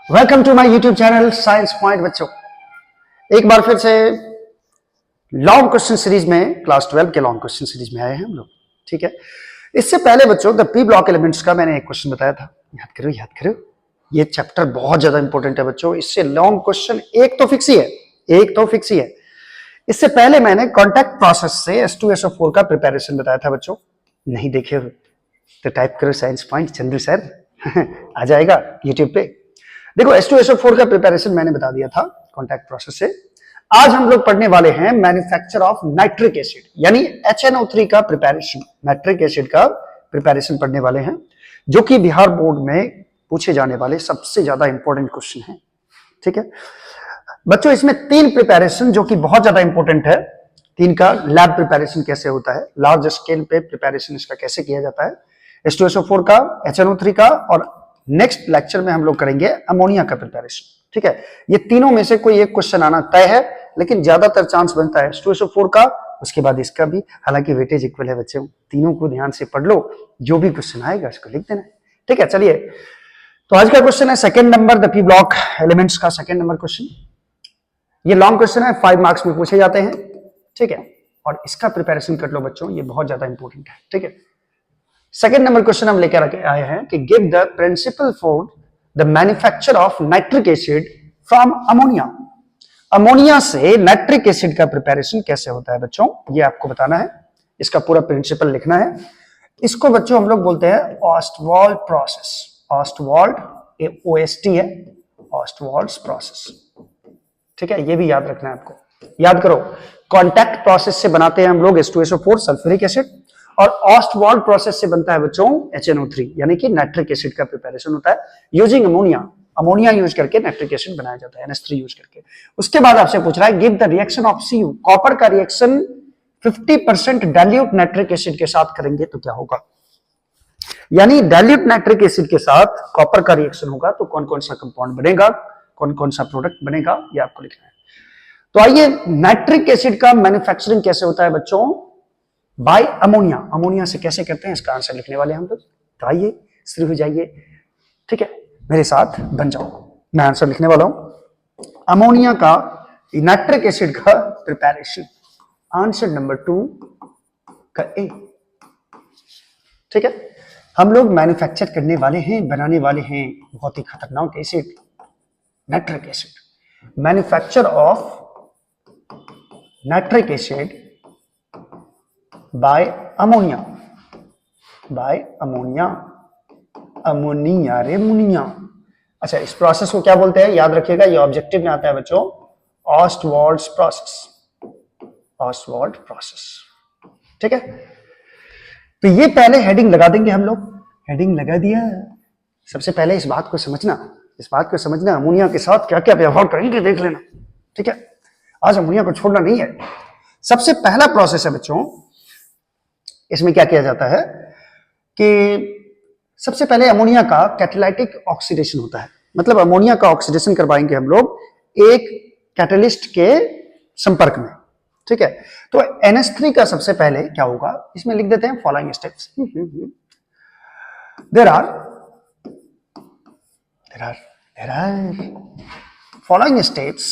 Welcome to my YouTube channel science point. बच्चों, एक बार फिर से लॉन्ग क्वेश्चन सीरीज में क्लास 12 के लॉन्ग क्वेश्चन सीरीज में आए हैं हम लोग। ठीक है, इससे पहले बच्चों द पी ब्लॉक एलिमेंट्स का मैंने एक क्वेश्चन बताया था, याद करो याद करो। ये चैप्टर बहुत ज्यादा इंपॉर्टेंट है बच्चों, इससे लॉन्ग क्वेश्चन एक तो फिक्स ही है। इससे पहले मैंने कॉन्टैक्ट प्रोसेस से H2SO4 का प्रिपरेशन बताया था बच्चों। नहीं देखे हो तो टाइप करो साइंस पॉइंट चंदू सर आ जाएगा यूट्यूब पे। देखो H2SO4 का प्रिपरेशन मैंने बता दिया था कॉन्टैक्ट प्रोसेस से। आज हम लोग पढ़ने वाले हैं मैन्युफैक्चर ऑफ नाइट्रिक एसिड यानी HNO3 का प्रिपरेशन, नाइट्रिक एसिड का प्रिपरेशन पढ़ने वाले हैं, जो कि बिहार बोर्ड में पूछे जाने वाले सबसे ज्यादा इंपॉर्टेंट क्वेश्चन है। ठीक है बच्चों, इसमें 3 प्रिपरेशन जो कि बहुत ज्यादा इंपॉर्टेंट है। 3 का लैब प्रिपरेशन कैसे होता है, लार्ज स्केल पे प्रिपरेशन इसका कैसे किया जाता है, H2SO4 का, HNO3 का, और नेक्स्ट लेक्चर में हम लोग करेंगे अमोनिया का प्रिपरेशन। ठीक है, ये तीनों में से कोई एक क्वेश्चन आना तय है, लेकिन ज्यादातर चांस बनता है H2SO4 का, उसके बाद इसका भी। हालांकि वेटेज इक्वल है बच्चों, तीनों को ध्यान से पढ़ लो, जो भी क्वेश्चन आएगा उसको लिख देना। ठीक है, चलिए तो आज का क्वेश्चन है second number the P block elements का सेकंड नंबर क्वेश्चन। ये लॉन्ग क्वेश्चन है, 5 मार्क्स में पूछे जाते हैं। ठीक है, और इसका प्रिपरेशन कर लो बच्चों, ये बहुत ज्यादा इंपॉर्टेंट है। ठीक है, सेकेंड नंबर क्वेश्चन हम लेकर आए हैं कि give the principle for the manufacture of nitric acid from ammonia. Ammonia से नाइट्रिक एसिड का प्रिपरेशन कैसे होता है बच्चों, ये आपको बताना है, इसका पूरा प्रिंसिपल लिखना है। इसको बच्चों हम लोग बोलते हैं ऑस्टवाल्ड प्रोसेस। ऑस्टवाल्ड OST है, ऑस्टवाल्ड प्रोसेस। ठीक है, ये भी याद रखना है आपको, याद करो। कॉन्टैक्ट प्रोसेस से बनाते हैं हम लोग H2SO4 सल्फ्यूरिक एसिड, और ऑस्टवाल्ड प्रोसेस से बनता है बच्चों HNO3 यानी कि नाइट्रिक एसिड का प्रिपरेशन होता है यूजिंग अमोनिया। अमोनिया यूज करके नाइट्रिक एसिड बनाया जाता है, NH3 यूज करके। उसके बाद आपसे पूछ रहा है give the reaction of Cu। Copper का रिएक्शन 50% डाइल्यूट नाइट्रिक एसिड के साथ करेंगे तो क्या होगा, यानी डाइल्यूट नाइट्रिक एसिड के साथ कॉपर का रिएक्शन होगा तो कौन कौन सा कंपाउंड बनेगा, कौन कौन सा प्रोडक्ट बनेगा, ये आपको लिखना है। तो आइए, नाइट्रिक एसिड का मैन्युफैक्चरिंग कैसे होता है बच्चों, बाय अमोनिया। अमोनिया से कैसे करते हैं, इसका आंसर लिखने वाले हम लोग। तो आइए शुरू हो जाइए। ठीक है, मेरे साथ बन जाओ, मैं आंसर लिखने वाला हूं। अमोनिया का नाइट्रिक एसिड का प्रिपरेशन, आंसर नंबर 2 का ए। ठीक है, हम लोग मैन्युफैक्चर करने वाले हैं, बनाने वाले हैं बहुत ही खतरनाक acid, nitric acid. Manufacture of nitric acid by ammonia, bye ammonia, ammonia रे मुनिया। अच्छा, इस प्रोसेस को क्या बोलते हैं, याद रखिएगा, ये ऑब्जेक्टिव में आता है बच्चों, ऑस्टवाल्ड प्रोसेस, ऑस्टवाल्ड प्रोसेस। ठीक है, तो ये पहले हेडिंग लगा देंगे हम लोग, हेडिंग लगा दिया। सबसे पहले इस बात को समझना, अमोनिया के साथ क्या क्या व्यवहार करेंगे देख लेना। ठीक है, आज अमोनिया को छोड़ना नहीं है। सबसे पहला प्रोसेस है बच्चों, इसमें क्या किया जाता है कि सबसे पहले अमोनिया का कैटालाइटिक ऑक्सीडेशन होता है, मतलब अमोनिया का ऑक्सीडेशन करवाएंगे हम लोग एक कैटलिस्ट के संपर्क में। ठीक है, तो NH3 का सबसे पहले क्या होगा, इसमें लिख देते हैं following steps. There are following steps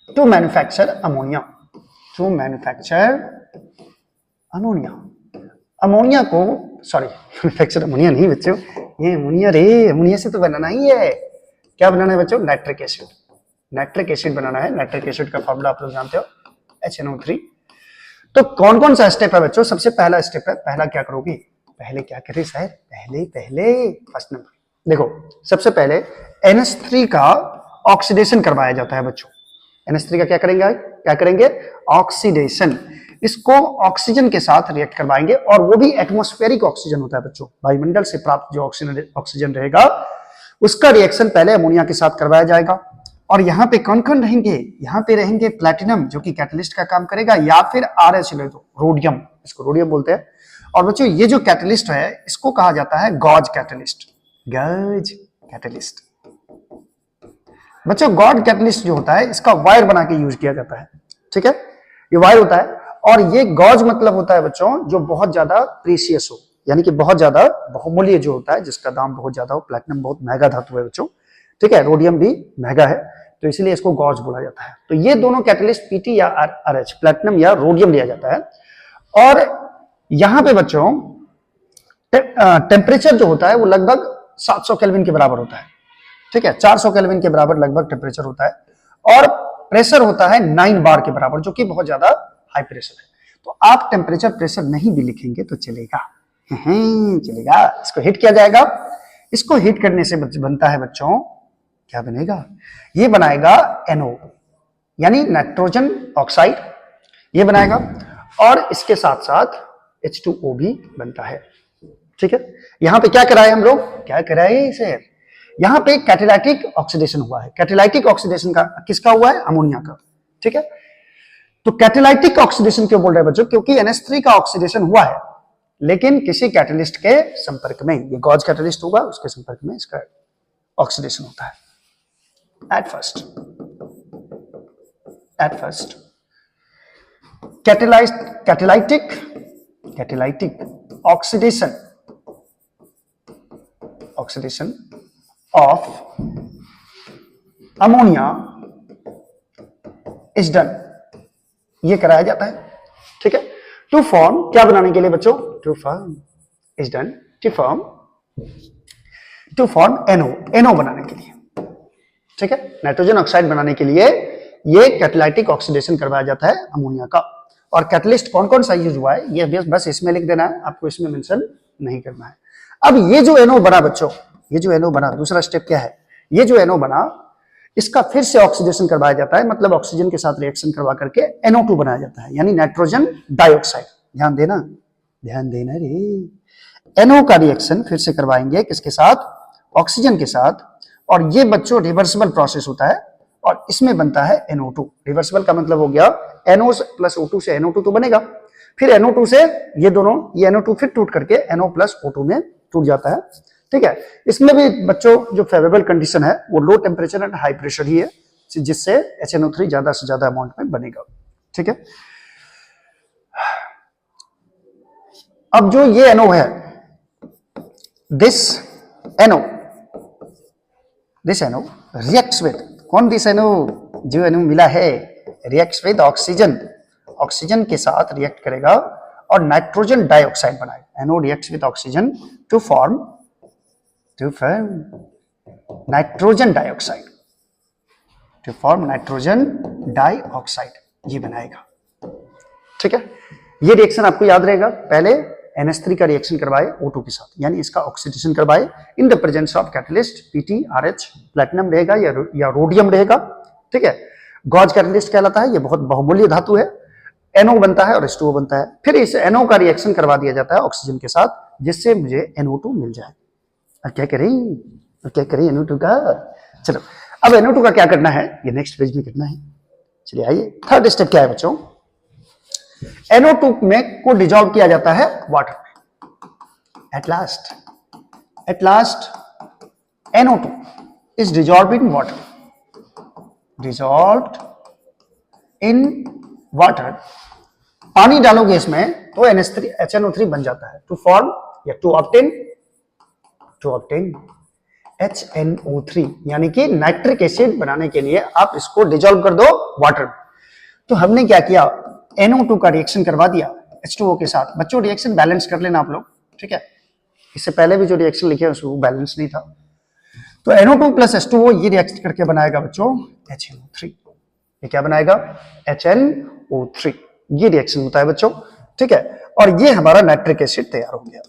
to manufacture ammonia, to manufacture ammonia। Ammonia को, सॉरी मैन्युफैक्चर अमोनिया नहीं बच्चों, ये अमोनिया रे, अमोनिया से तो बनाना ही है। क्या बनाना है बच्चों, नाइट्रिक एसिड। नाइट्रिक एसिड बनाना है। नाइट्रिक एसिड का फॉर्मूला आप लोग जानते हो, HNO3। तो कौन कौन सा स्टेप है बच्चों, सबसे पहला स्टेप है, पहला क्या करोगे, पहले क्या करें सर, पहले फर्स्ट नंबर देखो, सबसे पहले NH3 का ऑक्सीडेशन करवाया जाता है बच्चों। NH3 का क्या करेंगे ऑक्सीडेशन। इसको ऑक्सीजन के साथ रिएक्ट करवाएंगे, और वो भी एटमॉस्फेरिक ऑक्सीजन होता है बच्चों, वायुमंडल से प्राप्त जो ऑक्सीजन रहेगा उसका रिएक्शन पहले अमोनिया के साथ करवाया जाएगा। और यहाँ पे कौन कौन रहेंगे, यहाँ पे रहेंगे प्लैटिनम जो कि कैटलिस्ट का काम करेगा, या फिर RH रोडियम, इसको रोडियम बोलते हैं। और बच्चों ये जो कैटलिस्ट है इसको कहा जाता है गॉज कैटलिस्ट, गॉज कैटलिस्ट। बच्चों गॉड कैटलिस्ट जो होता है इसका वायर बना के यूज किया जाता है। ठीक है, ये वायर होता है, और ये गॉज मतलब होता है बच्चों जो बहुत ज्यादा प्रीशियस हो, यानी कि बहुत ज्यादा बहुमूल्य जो होता है, जिसका दाम बहुत ज्यादा हो। प्लैटिनम बहुत महंगा धातु है बच्चों, ठीक है, रोडियम भी महंगा है, तो इसीलिए इसको गॉज बोला जाता है। तो ये दोनों कैटलिस्ट पीटी या आरएच, प्लैटिनम या रोडियम लिया जाता है। और यहां पे बच्चों टेम्परेचर जो होता है वो लगभग 700 केल्विन के बराबर होता है, ठीक है, 400 केल्विन के बराबर लगभग टेम्परेचर होता है। और प्रेशर होता है 9 बार के बराबर, जो कि बहुत ज्यादा हाई प्रेशर है। तो आप टेम्परेचर प्रेशर नहीं भी लिखेंगे तो चलेगा, चलेगा। इसको हिट किया जाएगा। इसको हिट करने से बनता है बच्चों, क्या बनेगा, ये बनाएगा NO यानी नाइट्रोजन ऑक्साइड, ये बनाएगा। और इसके साथ साथ H2O भी बनता है, ठीक है। यहां पे क्या कराए हम लोग, क्या कराए इसे, यहां पे कैटालाइटिक ऑक्सीडेशन हुआ है। कैटालाइटिक ऑक्सीडेशन का किसका हुआ है, अमोनिया का, ठीक है। तो कैटालाइटिक ऑक्सीडेशन क्यों बोल रहे हैं बच्चों, क्योंकि NH3 का ऑक्सीडेशन हुआ है, लेकिन किसी कैटलिस्ट के संपर्क में, ये गॉज कैटलिस्ट होगा, उसके संपर्क में इसका ऑक्सीडेशन होता है। At first catalytic oxidation of ammonia is done, ये कराया जाता है, ठीक है। टू फॉर्म, क्या बनाने के लिए बच्चों, to form is done to form NO बनाने के लिए, ठीक है, नाइट्रोजन ऑक्साइड बनाने के लिए ये कैटालाइटिक ऑक्सीडेशन करवाया जाता है अमोनिया का। और कैटलिस्ट कौन कौन सा यूज हुआ है ये बस इसमें लिख देना है, आपको इसमें मेंशन नहीं करना है। अब ये जो NO बना बच्चों, ये जो NO बना, दूसरा स्टेप क्या है, ये जो NO बना इसका फिर से ऑक्सीडेशन करवाया जाता है, मतलब ऑक्सीजन के साथ रिएक्शन करवा करके NO2 बनाया जाता है, यानी नाइट्रोजन डाइऑक्साइड। ध्यान देना रे, NO का रिएक्शन फिर से करवाएंगे किसके साथ, ऑक्सीजन के साथ। और ये बच्चों रिवर्सिबल प्रोसेस होता है और इसमें बनता है NO2। रिवर्सिबल का मतलब हो गया NO प्लस O2 से NO2 तो बनेगा, फिर NO2 से ये दोनों, ये NO2 फिर टूट करके NO प्लस O2 में टूट जाता है, ठीक है। इसमें भी बच्चों जो फेवरेबल कंडीशन है वो low temperature and high pressure ही है, जिससे HNO3 ज्यादा से ज्यादा अमाउंट में बनेगा, ठीक है। अब जो ये NO है, दिस NO रिएक्ट्स विद, कौन दिस NO, जो NO मिला है रिएक्ट्स विद ऑक्सीजन, ऑक्सीजन के साथ रिएक्ट करेगा और नाइट्रोजन डाइऑक्साइड बनाएगा। NO reacts with oxygen to form nitrogen dioxide, ये बनाएगा, ठीक है। ये रिएक्शन आपको याद रहेगा, पहले NH3 का रिएक्शन करवाए O2 के साथ, यानी इसका ऑक्सीडेशन करवाए in the presence of catalyst PT RH, platinum रहेगा या रोडियम रहेगा, ठीक है। गॉज कैटलिस्ट कहलाता है, ये बहुत बहुमूल्य धातु है। NO बनता है और H2O बनता है, फिर इस NO का रिएक्शन करवा दिया जाता है ऑक्सीजन के साथ, जिससे मुझे NO2 मिल जाए। अब क्या करें NO2 का, चलो अब NO2 का क्या करना है, ये नेक्स्ट पेज में करना है। चलिए आइए, थर्ड स्टेप क्या है बच्चों, NO2 में को डिजॉल्व किया जाता है वाटर में। At last NO2 is dissolve in water, पानी डालोगे इसमें तो HNO3 बन जाता है। टू फॉर्म या टू ऑब्टेन HNO3, यानी कि नाइट्रिक एसिड बनाने के लिए आप इसको डिजॉल्व कर दो वाटर में। तो हमने क्या किया, NO2 का रिएक्शन करवा दिया H2O के साथ। बच्चों रिएक्शन बैलेंस कर लेना आप लोग, ठीक है। इससे पहले भी जो रिएक्शन लिखे उसको बैलेंस नहीं था। तो NO2 प्लस H2O ये रिएक्ट करके बनाएगा बच्चों HNO3। ये क्या बनाएगा, HNO3। ये रिएक्शन होता है बच्चों, ठीक है। और ये हमारा नाइट्रिक एसिड तैयार हो गया,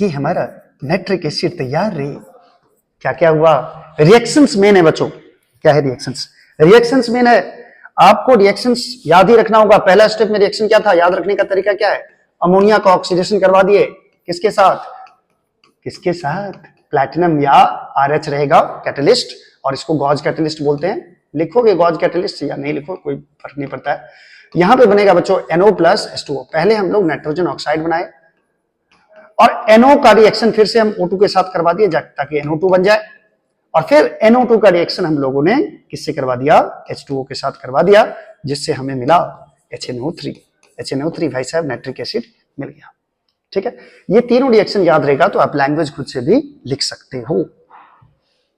ये हमारा नाइट्रिक एसिड तैयार रे। क्या क्या हुआ, रिएक्शंस मेन है बच्चों, क्या है रिएक्शंस मेन है। आपको रिएक्शंस याद ही रखना होगा। पहला स्टेप में रिएक्शन क्या था, याद रखने का तरीका क्या है, अमोनिया का ऑक्सीडेशन करवा दिए, किसके साथ, प्लैटिनम या RH रहेगा कैटलिस्ट, और इसको गॉज कैटलिस्ट बोलते हैं। लिखोगे गॉज कैटलिस्ट या नहीं लिखो कोई फर्क नहीं पड़ता है। यहां पे बनेगा बच्चों NO प्लस H2O। पहले हम लोग नाइट्रोजन ऑक्साइड बनाए और NO का रिएक्शन फिर से हम O2 के साथ करवा दिए ताकि NO2 बन जाए, और फिर NO2 का रिएक्शन हम लोगों ने किससे करवा दिया, H2O के साथ करवा दिया, जिससे हमें मिला HNO3। HNO3 भाई साहब नाइट्रिक एसिड मिल गया। ठीक है, ये तीनों रिएक्शन याद रहेगा तो आप लैंग्वेज खुद से भी लिख सकते हो।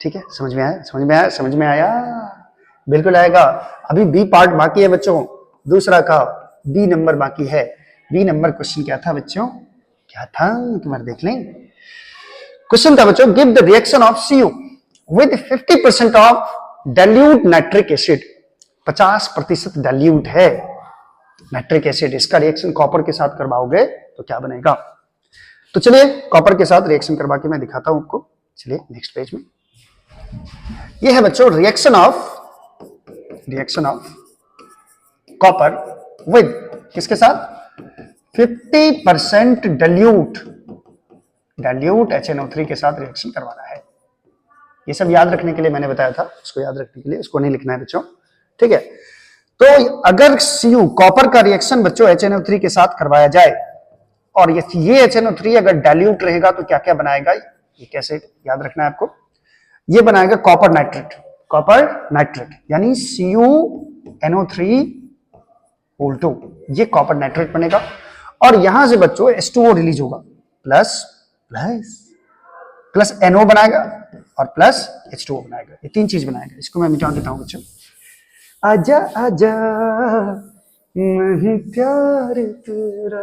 ठीक है, समझ में आया, समझ में आया, समझ में आया, बिल्कुल आएगा। अभी बी पार्ट बाकी है बच्चों, दूसरा का बी नंबर बाकी है। बी नंबर क्वेश्चन क्या था बच्चों, क्या था एक बार देख लें। क्वेश्चन था बच्चों, give the reaction of Cu with 50% of dilute nitric acid. 50% dilute है नाइट्रिक एसिड, इसका रिएक्शन कॉपर के साथ करवाओगे तो क्या बनेगा। तो चलिए कॉपर के साथ रिएक्शन करवा के मैं दिखाता हूं आपको। चलिए नेक्स्ट पेज में, ये है बच्चों रिएक्शन ऑफ कॉपर विद किसके साथ, 50% डाइल्यूट HNO3 के साथ रिएक्शन करवाना है। ये सब याद रखने के लिए मैंने बताया था, उसको याद रखने के लिए, उसको नहीं लिखना है बच्चों। ठीक है, तो अगर Cu कॉपर का रिएक्शन बच्चों HNO3 के साथ करवाया जाए और ये HNO3 अगर डाइल्यूट रहेगा तो क्या क्या बनाएगा, ये कैसे याद रखना है आपको। ये बनाएगा कॉपर नाइट्रेट यानी CuNO3(2), ये कॉपर नाइट्रेट बनेगा। और यहां से बच्चों H2O रिलीज होगा, प्लस NO बनाएगा और प्लस H2O बनाएगा, ये तीन चीज बनाएगा। इसको मैं मिटा देता हूं बच्चों। आजा आजा नहीं प्यार तेरा,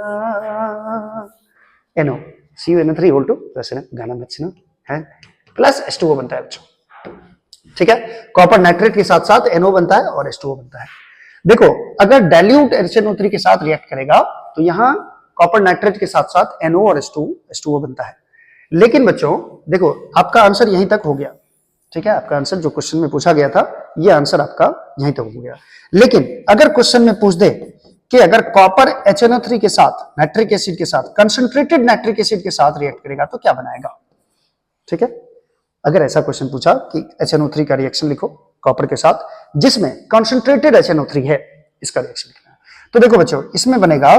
NO CuNO3(2) प्लस गाना बच्चों है, प्लस H2O बनता है बच्चों। ठीक है, कॉपर नाइट्रेट के साथ साथ NO बनता है और H2O बनता है। देखो अगर डाइल्यूट HNO3 के साथ रिएक्ट करेगा तो यहां कॉपर नाइट्रेट के साथ साथ NO और H2O बनता है। लेकिन बच्चों देखो आपका आंसर यहीं तक हो गया। ठीक है, आपका आंसर जो क्वेश्चन में पूछा गया था ये आंसर आपका यहीं तक हो गया। लेकिन अगर क्वेश्चन में पूछ दे कि अगर कॉपर HNO3 के साथ नाइट्रिक एसिड के साथ कंसंट्रेटेड नाइट्रिक एसिड के साथ रिएक्ट करेगा तो क्या बनाएगा। ठीक है, अगर ऐसा क्वेश्चन पूछा कि HNO3 का रिएक्शन लिखो कॉपर के साथ जिसमें कंसंट्रेटेड HNO3 है, इसका रिएक्शन लिखना है। तो देखो बच्चों इसमें बनेगा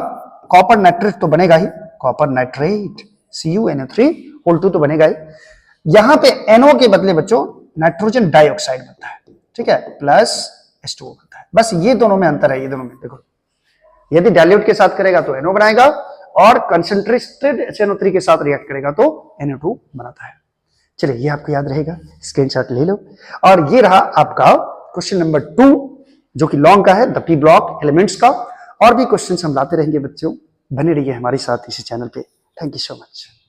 कॉपर नाइट्रेट तो बनेगा ही, कॉपर नाइट्रेट CuNO3(2) तो बनेगा ही। यहां पे NO के बदले बच्चों नाइट्रोजन डाइऑक्साइड बनता है। ठीक है, प्लस H2O बनता है। बस ये दोनों में अंतर है, ये दोनों में देखो, यदि डाइल्यूट के साथ करेगा तो NO बनाएगा और कंसंट्रेटेड HNO3 के साथ रिएक्ट करेगा तो NO2 बनाता है। चलिए ये आपको याद रहेगा, स्क्रीनशॉट ले लो। और ये रहा आपका क्वेश्चन नंबर 2 जो कि लॉन्ग का है, द पी ब्लॉक एलिमेंट्स का। और भी क्वेश्चंस हम लाते रहेंगे बच्चों, बने रहिए हमारे साथ इसी चैनल पे। Thank you so much.